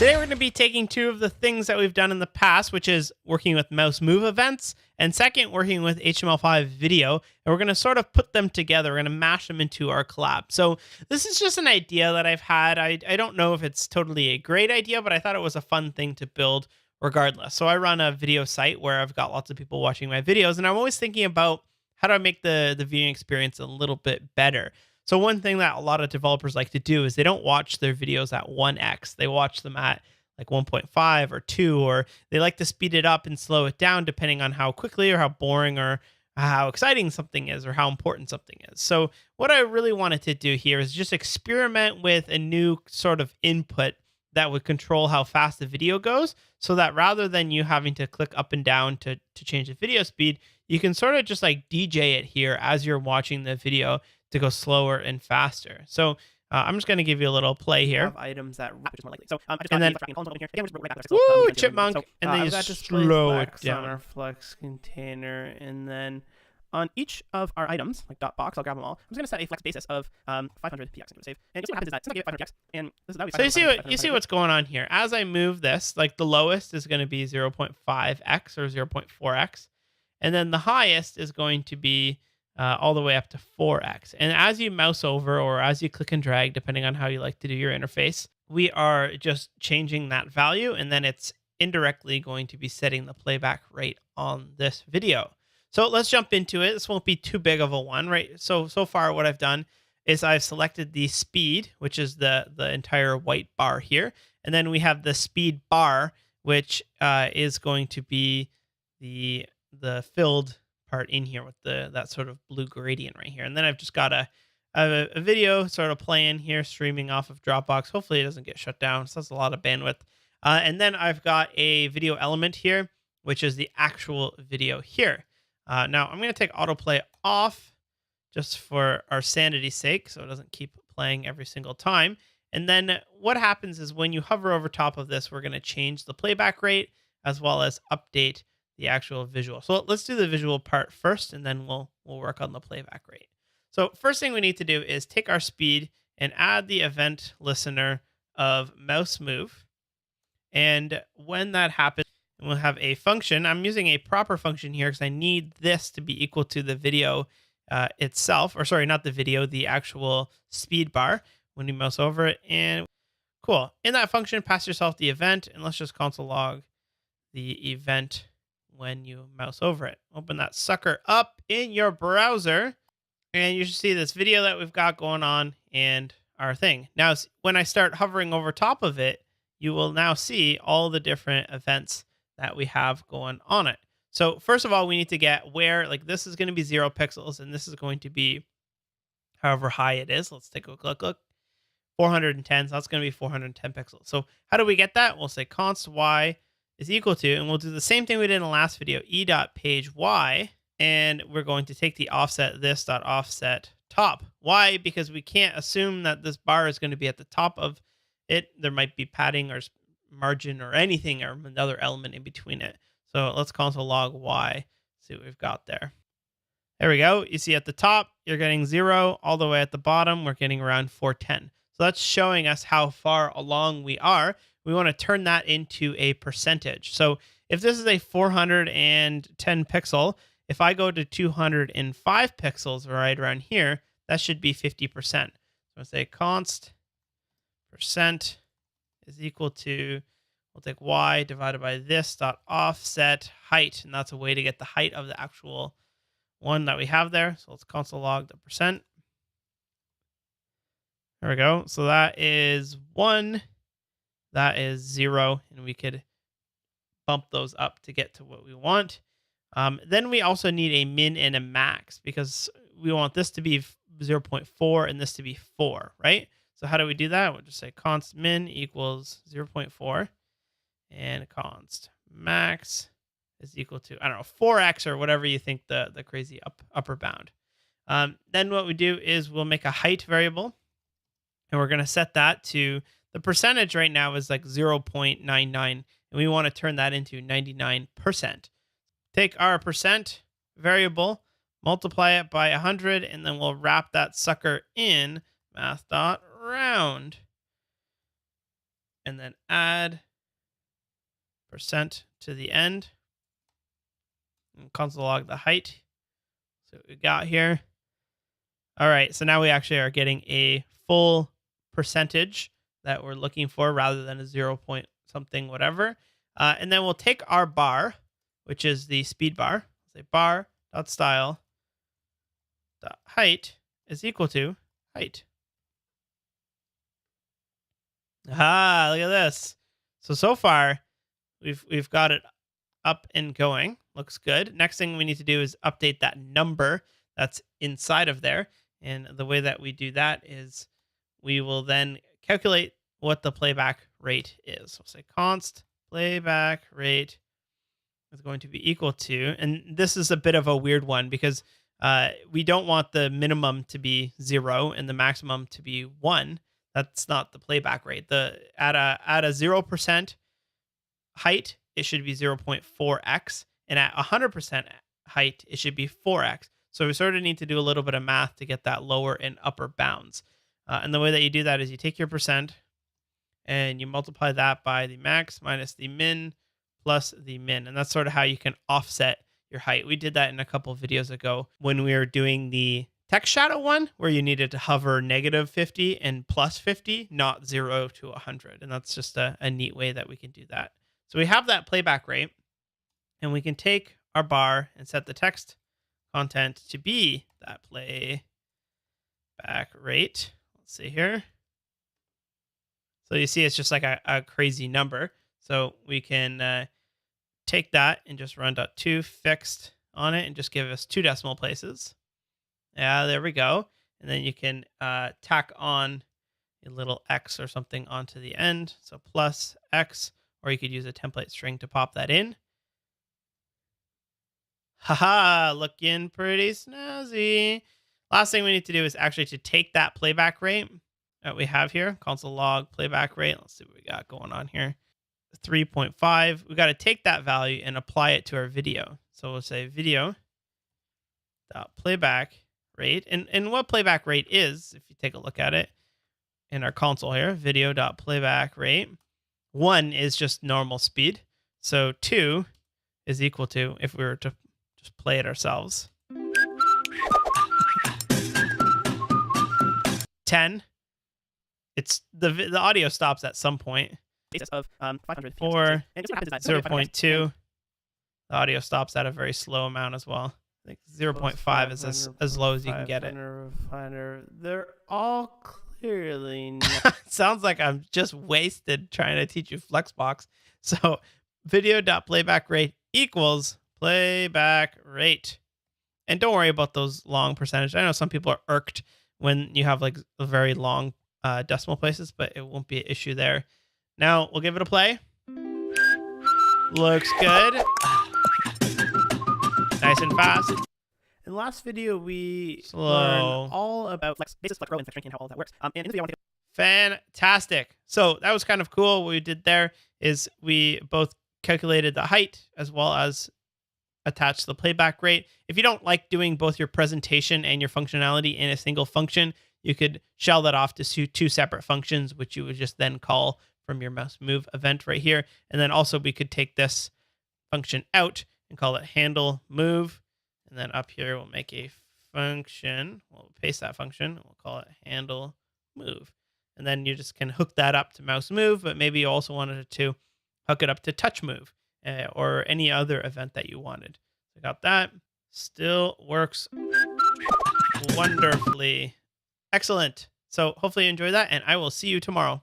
Today we're going to be taking two of the things that we've done in the past, which is working with mouse move events, and second, working with HTML5 video, and we're going to sort of put them together. We're going to mash them into our collab. So this is just an idea that I've had. I don't know if it's totally a great idea, but I thought it was a fun thing to build regardless. So I run a video site where I've got lots of people watching my videos, and I'm always thinking about how do I make the viewing experience a little bit better. So one thing that a lot of developers like to do is they don't watch their videos at 1x. They watch them at like 1.5 or 2, or they like to speed it up and slow it down depending on how quickly or how boring or how exciting something is or how important something is. So what I really wanted to do here is just experiment with a new sort of input that would control how fast the video goes, so that rather than you having to click up and down to change the video speed, you can sort of just like DJ it here as you're watching the video to go slower and faster. So I'm just going to give you a little play here. Items that which is more likely. So and then woo, chipmunk, and then you slow it down on our flex container, and then on each of our items, like dot box, I'll grab them all. I'm just going to set a flex basis of 500 px into save, and you'll see what happens is that since I give it 500 px, and this is that. So you see what's going on here. As I move this, like the lowest is going to be 0.5x or 0.4x, and then the highest is going to be all the way up to 4x. And as you mouse over or as you click and drag, depending on how you like to do your interface, we are just changing that value, and then it's indirectly going to be setting the playback rate on this video. So let's jump into it. This won't be too big of a one, right? So far what I've done is I've selected the speed, which is the entire white bar here. And then we have the speed bar, which is going to be the filled part in here with that sort of blue gradient right here. And then I've just got a video sort of playing here, streaming off of Dropbox. Hopefully it doesn't get shut down. So that's a lot of bandwidth. And then I've got a video element here, which is the actual video here. Now I'm going to take autoplay off just for our sanity's sake, so it doesn't keep playing every single time. And then what happens is when you hover over top of this, we're going to change the playback rate as well as update the actual visual. So let's do the visual part first, and then we'll work on the playback rate. So first thing we need to do is take our speed and add the event listener of mouse move. And when that happens, we'll have a function. I'm using a proper function here because I need this to be equal to the video itself, or sorry, not the video, the actual speed bar when you mouse over it. And cool. In that function, pass yourself the event, and let's just console log the event when you mouse over it. Open that sucker up in your browser, and you should see this video that we've got going on and our thing. Now, when I start hovering over top of it, you will now see all the different events that we have going on it. So first of all, we need to get where, like this is going to be 0 pixels, and this is going to be however high it is. Let's take a quick look. 410, so that's going to be 410 pixels. So how do we get that? We'll say const y is equal to, and we'll do the same thing we did in the last video, e.page y, and we're going to take the offset this.offset top. Why? Because we can't assume that this bar is going to be at the top of it. There might be padding or margin or anything or another element in between it. So let's console log y, see what we've got there. There we go. You see at the top, you're getting 0. All the way at the bottom, we're getting around 410. So that's showing us how far along we are. We want to turn that into a percentage. So if this is a 410 pixel, if I go to 205 pixels right around here, that should be 50%. So I say const percent is equal to, we'll take y divided by this dot offset height, and that's a way to get the height of the actual one that we have there. So let's console log the percent. There we go. So that is 1. That is 0, and we could bump those up to get to what we want. Then we also need a min and a max because we want this to be 0.4 and this to be 4, right? So how do we do that? We'll just say const min equals 0.4 and const max is equal to, I don't know, 4x or whatever you think the crazy upper bound. Then what we do is we'll make a height variable, and we're going to set that to, the percentage right now is like 0.99, and we want to turn that into 99%. Take our percent variable, multiply it by 100, and then we'll wrap that sucker in math.round. and then add % to the end, and console log the height. So what we got here. All right, so now we actually are getting a full percentage that we're looking for rather than a 0 point something whatever. And then we'll take our bar, which is the speed bar. Say bar dot style dot height is equal to height. Ah, look at this. So far, we've got it up and going. Looks good. Next thing we need to do is update that number that's inside of there. And the way that we do that is we will then calculate what the playback rate is. We'll say const playback rate is going to be equal to, and this is a bit of a weird one because we don't want the minimum to be 0 and the maximum to be 1. That's not the playback rate. At a 0% height, it should be 0.4x, and at 100% height, it should be 4x. So we sort of need to do a little bit of math to get that lower and upper bounds. And the way that you do that is you take your % and you multiply that by the max minus the min plus the min. And that's sort of how you can offset your height. We did that in a couple of videos ago when we were doing the text shadow one, where you needed to hover -50 and +50, not 0 to 100. And that's just a neat way that we can do that. So we have that playback rate, and we can take our bar and set the text content to be that playback rate. Let's see here. So you see it's just like a crazy number. So we can take that and just run .2 fixed on it and just give us 2 decimal places. Yeah, there we go. And then you can tack on a little X or something onto the end. So plus X, or you could use a template string to pop that in. Haha, looking pretty snazzy. Last thing we need to do is actually to take that playback rate that we have here, console log playback rate. Let's see what we got going on here. 3.5. We got to take that value and apply it to our video. So we'll say video dot playback rate. And what playback rate is, if you take a look at it in our console here, video dot playback rate. 1 is just normal speed. So 2 is equal to, if we were to just play it ourselves, 10. It's the audio stops at some point. Of 500 or and 0.2. The audio stops at a very slow amount as well. I think 0.5 is as low as you can get it. They're all clearly not. Sounds like I'm just wasted trying to teach you Flexbox. So video.playback rate equals playback rate. And don't worry about those long percentages. I know some people are irked when you have like a very long decimal places, but it won't be an issue there. Now we'll give it a play. Looks good. Nice and fast. In the last video, we Slow. learned all about basis flex row and flex ranking and how all that works. And in this video, I want to Fantastic. So that was kind of cool. What we did there is we both calculated the height as well as attached the playback rate. If you don't like doing both your presentation and your functionality in a single function, you could shell that off to 2 separate functions, which you would just then call from your mouse move event right here. And then also we could take this function out and call it handle move. And then up here, we'll make a function. We'll paste that function. We'll call it handle move. And then you just can hook that up to mouse move, but maybe you also wanted to hook it up to touch move or any other event that you wanted. So got that. Still works wonderfully. Excellent. So hopefully you enjoy that, and I will see you tomorrow.